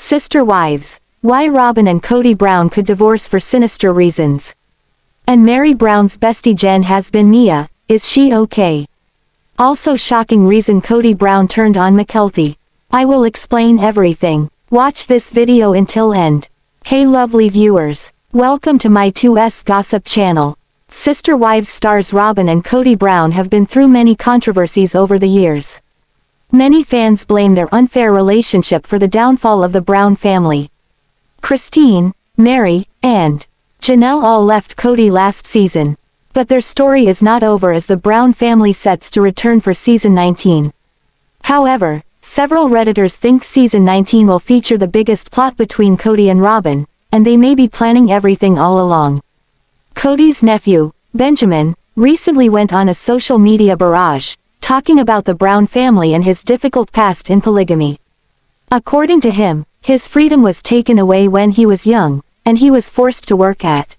Sister wives. Why Robyn and Kody Brown could divorce for sinister reasons. And Meri Brown's bestie Jen has been Mia, is she okay? Also shocking reason Kody Brown turned on Mykelti. I will explain everything. Watch this video until end. Hey lovely viewers. Welcome to my 2S Gossip channel. Sister Wives stars Robyn and Kody Brown have been through many controversies over the years. Many fans blame their unfair relationship for the downfall of the Brown family. Christine, Meri, and Janelle all left Kody last season. But their story is not over as the Brown family sets to return for season 19. However, several Redditors think season 19 will feature the biggest plot between Kody and Robyn, and they may be planning everything all along. Kody's nephew, Benjamin, recently went on a social media barrage, talking about the Brown family and his difficult past in polygamy. According to him, his freedom was taken away when he was young, and he was forced to work at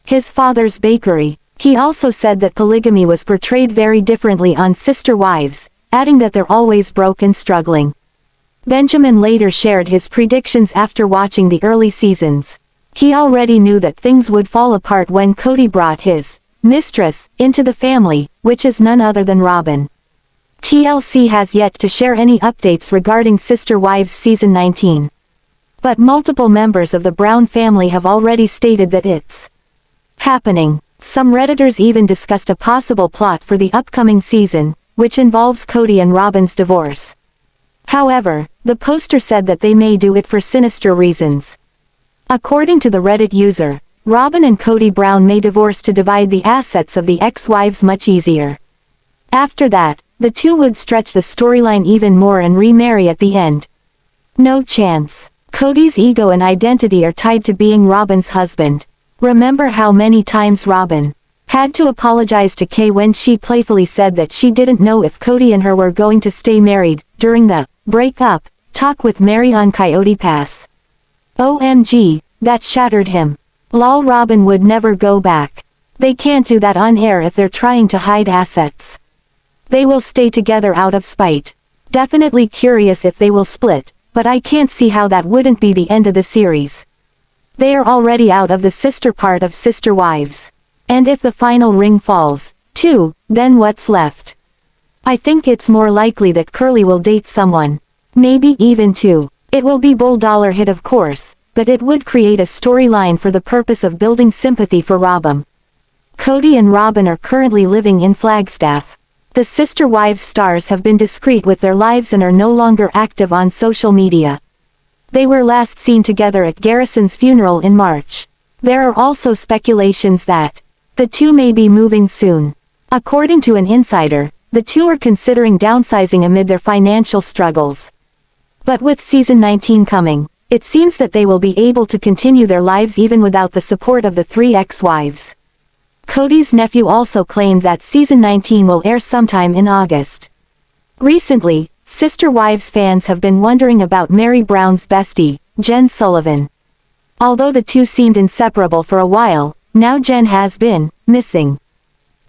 his father's bakery. He also said that polygamy was portrayed very differently on Sister Wives, adding that they're always broke and struggling. Benjamin later shared his predictions after watching the early seasons. He already knew that things would fall apart when Kody brought his mistress into the family, which is none other than Robyn. TLC has yet to share any updates regarding Sister Wives season 19. But multiple members of the Brown family have already stated that it's happening. Some Redditors even discussed a possible plot for the upcoming season, which involves Kody and Robyn's divorce. However, the poster said that they may do it for sinister reasons. According to the Reddit user, Robyn and Kody Brown may divorce to divide the assets of the ex-wives much easier. After that, the two would stretch the storyline even more and remarry at the end. No chance. Kody's ego and identity are tied to being Robyn's husband. Remember how many times Robyn had to apologize to Kay when she playfully said that she didn't know if Kody and her were going to stay married, during the break-up talk with Meri on Coyote Pass. OMG, that shattered him. Lol, Robyn would never go back. They can't do that on air if they're trying to hide assets. They will stay together out of spite. Definitely curious if they will split, but I can't see how that wouldn't be the end of the series. They are already out of the sister part of Sister Wives. And if the final ring falls, too, then what's left? I think it's more likely that Curly will date someone. Maybe even two. It will be bull dollar hit of course, but it would create a storyline for the purpose of building sympathy for Robyn. Kody and Robyn are currently living in Flagstaff. The Sister Wives stars have been discreet with their lives and are no longer active on social media. They were last seen together at Garrison's funeral in March. There are also speculations that the two may be moving soon. According to an insider, the two are considering downsizing amid their financial struggles. But with season 19 coming, it seems that they will be able to continue their lives even without the support of the three ex-wives. Kody's nephew also claimed that season 19 will air sometime in August. Recently, Sister Wives fans have been wondering about Meri Brown's bestie, Jen Sullivan. Although the two seemed inseparable for a while, now Jen has been missing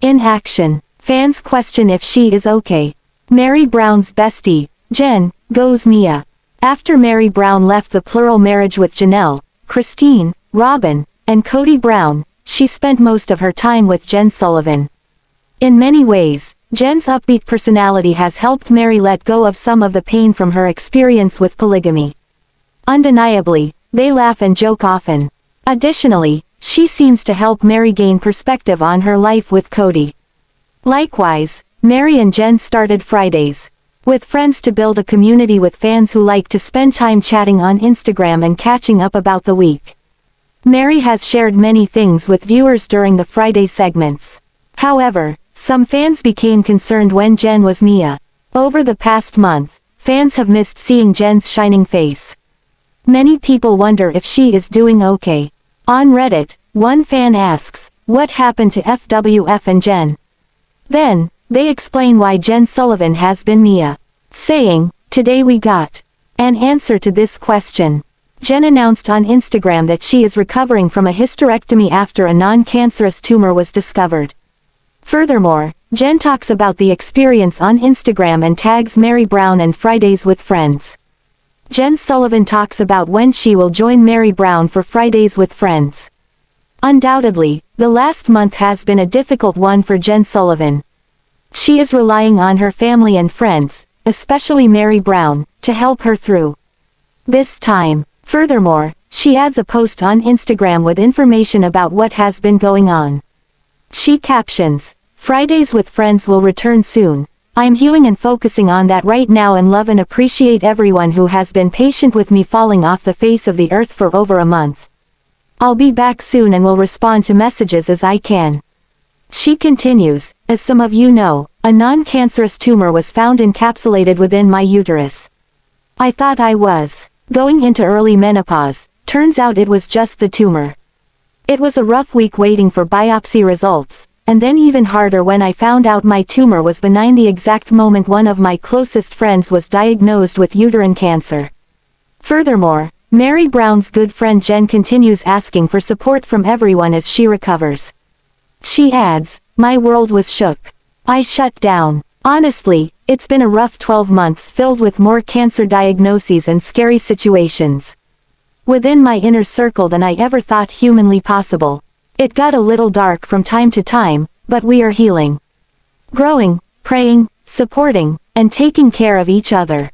in action. Fans question if she is okay. Meri Brown's bestie, Jen, goes Mia. After Meri Brown left the plural marriage with Janelle, Christine, Robyn, and Kody Brown, she spent most of her time with Jen Sullivan. In many ways, Jen's upbeat personality has helped Meri let go of some of the pain from her experience with polygamy. Undeniably, they laugh and joke often. Additionally, she seems to help Meri gain perspective on her life with Kody. Likewise, Meri and Jen started Fridays with Friends to build a community with fans who like to spend time chatting on Instagram and catching up about the week. Meri has shared many things with viewers during the Friday segments. However, some fans became concerned when Jen was Mia. Over the past month, fans have missed seeing Jen's shining face. Many people wonder if she is doing okay. On Reddit, one fan asks, what happened to FWF and Jen? Then, they explain why Jen Sullivan has been Mia, saying, today we got an answer to this question. Jen announced on Instagram that she is recovering from a hysterectomy after a non-cancerous tumor was discovered. Furthermore, Jen talks about the experience on Instagram and tags Meri Brown and Fridays with Friends. Jen Sullivan talks about when she will join Meri Brown for Fridays with Friends. Undoubtedly, the last month has been a difficult one for Jen Sullivan. She is relying on her family and friends, especially Meri Brown, to help her through this time. Furthermore, she adds a post on Instagram with information about what has been going on. She captions, "Fridays with Friends will return soon. I'm healing and focusing on that right now and love and appreciate everyone who has been patient with me falling off the face of the earth for over a month. I'll be back soon and will respond to messages as I can." She continues, "As some of you know, a non-cancerous tumor was found encapsulated within my uterus. I thought I was going into early menopause, turns out it was just the tumor. It was a rough week waiting for biopsy results, and then even harder when I found out my tumor was benign the exact moment one of my closest friends was diagnosed with uterine cancer." Furthermore, Meri Brown's good friend Jen continues asking for support from everyone as she recovers. She adds, "My world was shook. I shut down. Honestly, it's been a rough 12 months filled with more cancer diagnoses and scary situations within my inner circle than I ever thought humanly possible. It got a little dark from time to time, but we are healing, growing, praying, supporting, and taking care of each other.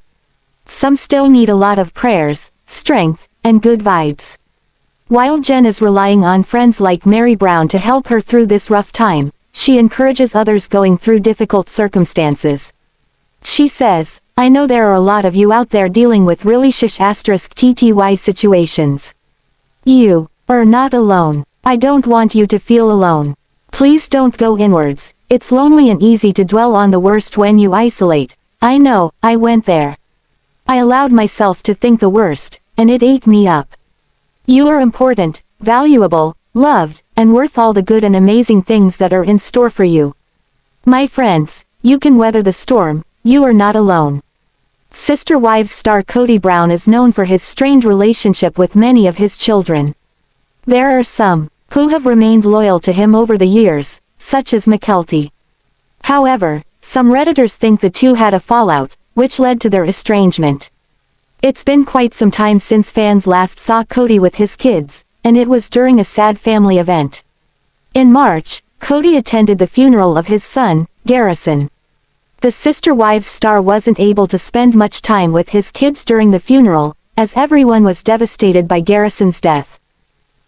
Some still need a lot of prayers, strength, and good vibes." While Jen is relying on friends like Meri Brown to help her through this rough time, she encourages others going through difficult circumstances. She says, "I know there are a lot of you out there dealing with really *TTY situations. You are not alone. I don't want you to feel alone. Please don't go inwards. It's lonely and easy to dwell on the worst when you isolate. I know, I went there. I allowed myself to think the worst, and it ate me up. You are important, valuable, loved, and worth all the good and amazing things that are in store for you. My friends, you can weather the storm, you are not alone." Sister Wives star Kody Brown is known for his strained relationship with many of his children. There are some who have remained loyal to him over the years, such as Mykelti. However, some Redditors think the two had a fallout, which led to their estrangement. It's been quite some time since fans last saw Kody with his kids, and it was during a sad family event. In March, Kody attended the funeral of his son, Garrison. The Sister Wives star wasn't able to spend much time with his kids during the funeral, as everyone was devastated by Garrison's death.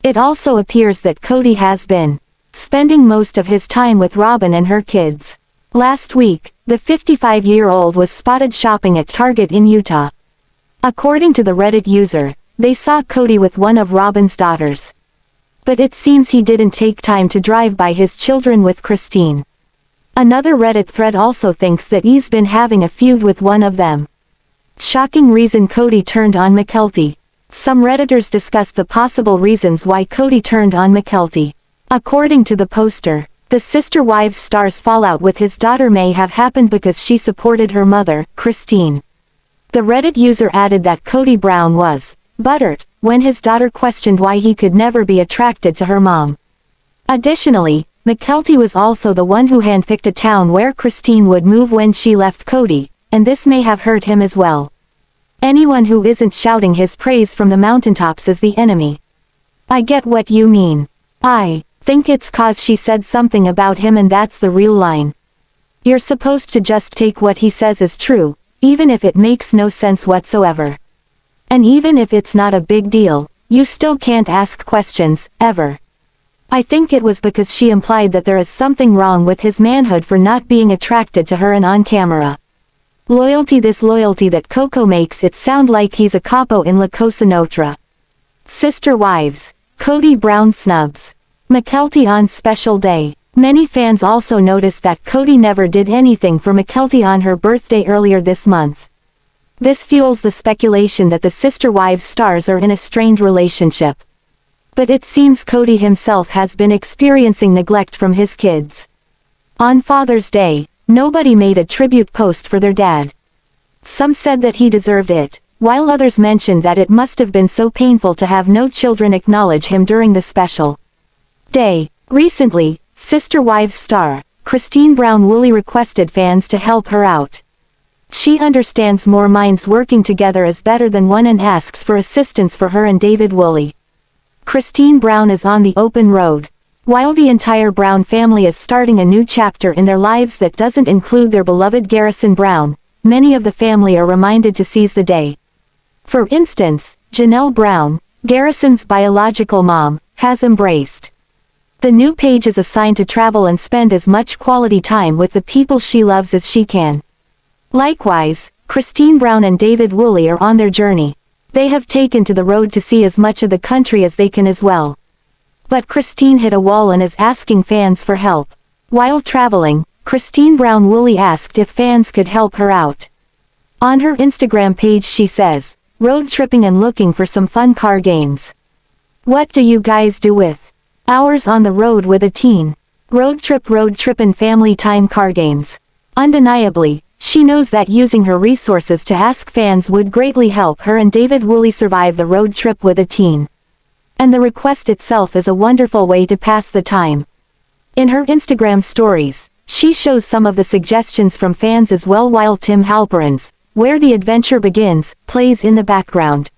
It also appears that Kody has been spending most of his time with Robyn and her kids. Last week, the 55-year-old was spotted shopping at Target in Utah. According to the Reddit user, they saw Kody with one of Robyn's daughters. But it seems he didn't take time to drive by his children with Christine. Another Reddit thread also thinks that he's been having a feud with one of them. Shocking reason Kody turned on Mykelti. Some Redditors discussed the possible reasons why Kody turned on Mykelti. According to the poster, the Sister Wives star's fallout with his daughter may have happened because she supported her mother, Christine. The Reddit user added that Kody Brown was butthurt when his daughter questioned why he could never be attracted to her mom. Additionally, Mykelti was also the one who handpicked a town where Christine would move when she left Kody, and this may have hurt him as well. Anyone who isn't shouting his praise from the mountaintops is the enemy. I get what you mean. I think it's 'cause she said something about him and that's the real line. You're supposed to just take what he says as true, even if it makes no sense whatsoever. And even if it's not a big deal, you still can't ask questions, ever. I think it was because she implied that there is something wrong with his manhood for not being attracted to her and on camera. Loyalty, this loyalty that Coco makes it sound like he's a capo in La Cosa Nostra. Sister Wives, Kody Brown snubs Mykelti on special day. Many fans also noticed that Kody never did anything for Mykelti on her birthday earlier this month. This fuels the speculation that the Sister Wives stars are in a strained relationship. But it seems Kody himself has been experiencing neglect from his kids. On Father's Day, nobody made a tribute post for their dad. Some said that he deserved it, while others mentioned that it must have been so painful to have no children acknowledge him during the special day. Recently, Sister Wives star Christine Brown Woolley requested fans to help her out. She understands more minds working together is better than one and asks for assistance for her and Devid Woolley. Christine Brown is on the open road. While the entire Brown family is starting a new chapter in their lives that doesn't include their beloved Garrison Brown, many of the family are reminded to seize the day. For instance, Janelle Brown, Garrison's biological mom, has embraced. The new Paige is assigned to travel and spend as much quality time with the people she loves as she can. Likewise, Christine Brown and Devid Woolley are on their journey. They have taken to the road to see as much of the country as they can as well. But Christine hit a wall and is asking fans for help. While traveling, Christine Brown Woolley asked if fans could help her out. On her Instagram page she says, "Road tripping and looking for some fun car games. What do you guys do with hours on the road with a teen? Road trip and family time car games." Undeniably, she knows that using her resources to ask fans would greatly help her and Devid Woolley survive the road trip with a teen. And the request itself is a wonderful way to pass the time. In her Instagram stories, she shows some of the suggestions from fans as well while Tim Halperin's "Where the Adventure Begins" plays in the background.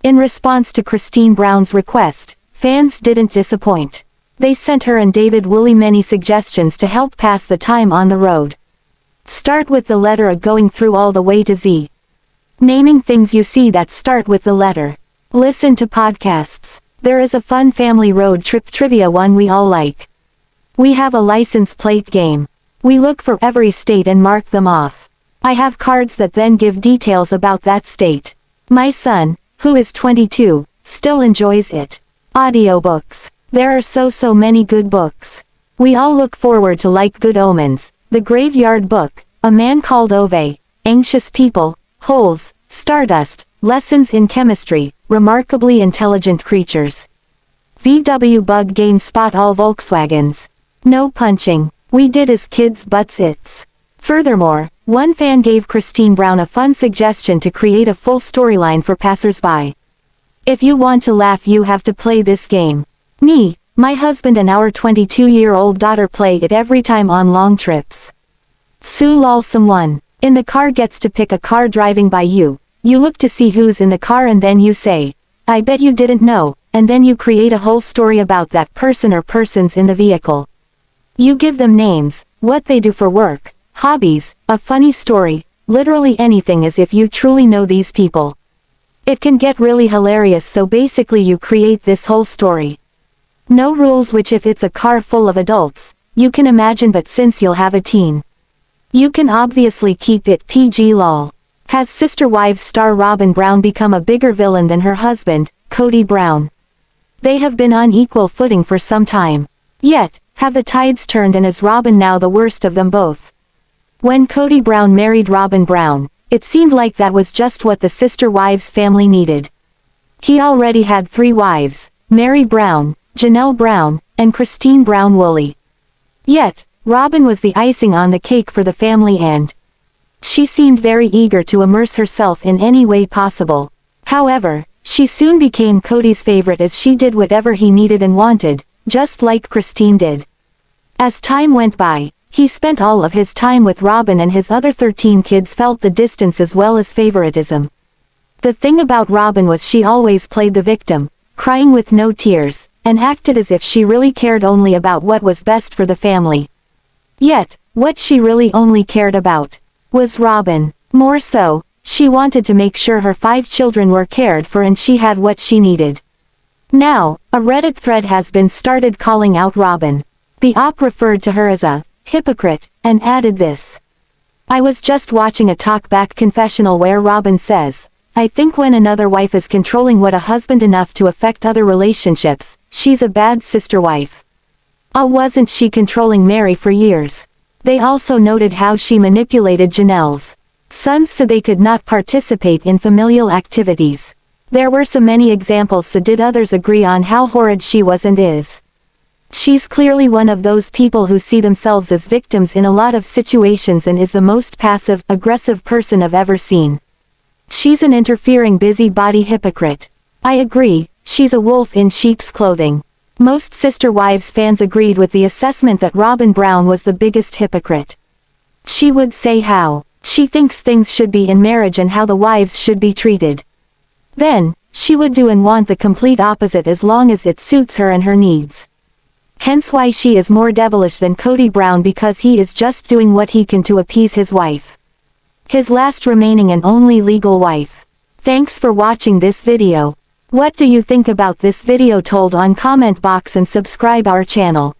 In response to Christine Brown's request, fans didn't disappoint. They sent her and Devid Woolley many suggestions to help pass the time on the road. Start with the letter A, going through all the way to Z. Naming things you see that start with the letter. Listen to podcasts. There is a fun family road trip trivia one we all like. We have a license plate game. We look for every state and mark them off. I have cards that then give details about that state. My son, who is 22, still enjoys it. Audiobooks. There are so many good books. We all look forward to like Good Omens, The Graveyard Book, A Man Called Ove, Anxious People, Holes, Stardust, Lessons in Chemistry, Remarkably Intelligent Creatures. VW Bug Game, Spot All Volkswagens. No punching. We did as kids butts it's. Furthermore, one fan gave Christine Brown a fun suggestion to create a full storyline for passersby. If you want to laugh you have to play this game. Me, my husband and our 22-year-old daughter play it every time on long trips. Sue lol, someone in the car gets to pick a car driving by you. You look to see who's in the car and then you say, "I bet you didn't know," and then you create a whole story about that person or persons in the vehicle. You give them names, what they do for work, hobbies, a funny story, literally anything as if you truly know these people. It can get really hilarious, so basically you create this whole story. No rules, which if it's a car full of adults, you can imagine, but since you'll have a teen, you can obviously keep it PG lol. Has Sister Wives star Robyn Brown become a bigger villain than her husband, Kody Brown? They have been on equal footing for some time. Yet, have the tides turned, and is Robyn now the worst of them both? When Kody Brown married Robyn Brown, it seemed like that was just what the Sister Wives family needed. He already had 3 wives, Meri Brown, Janelle Brown, and Christine Brown Woolley. Yet, Robyn was the icing on the cake for the family, and she seemed very eager to immerse herself in any way possible. However, she soon became Kody's favorite as she did whatever he needed and wanted, just like Christine did. As time went by, he spent all of his time with Robyn, and his other 13 kids felt the distance as well as favoritism. The thing about Robyn was she always played the victim, crying with no tears, and acted as if she really cared only about what was best for the family. Yet, what she really only cared about was Robyn. More so, she wanted to make sure her 5 children were cared for and she had what she needed. Now, a Reddit thread has been started calling out Robyn. The op referred to her as a hypocrite, and added this: "I was just watching a talkback confessional where Robyn says, I think when another wife is controlling what a husband enough to affect other relationships, she's a bad sister wife. Wasn't she controlling Meri for years?" They also noted how she manipulated Janelle's sons so they could not participate in familial activities. There were so many examples, so did others agree on how horrid she was and is. She's clearly one of those people who see themselves as victims in a lot of situations and is the most passive, aggressive person I've ever seen. She's an interfering busybody hypocrite. I agree, she's a wolf in sheep's clothing. Most Sister Wives fans agreed with the assessment that Robyn Brown was the biggest hypocrite. She would say how She thinks things should be in marriage and how the wives should be treated. Then, she would do and want the complete opposite as long as it suits her and her needs. Hence why she is more devilish than Kody Brown, because he is just doing what he can to appease his wife. His last remaining and only legal wife. Thanks for watching this video. What do you think about this video? Told on comment box and subscribe our channel.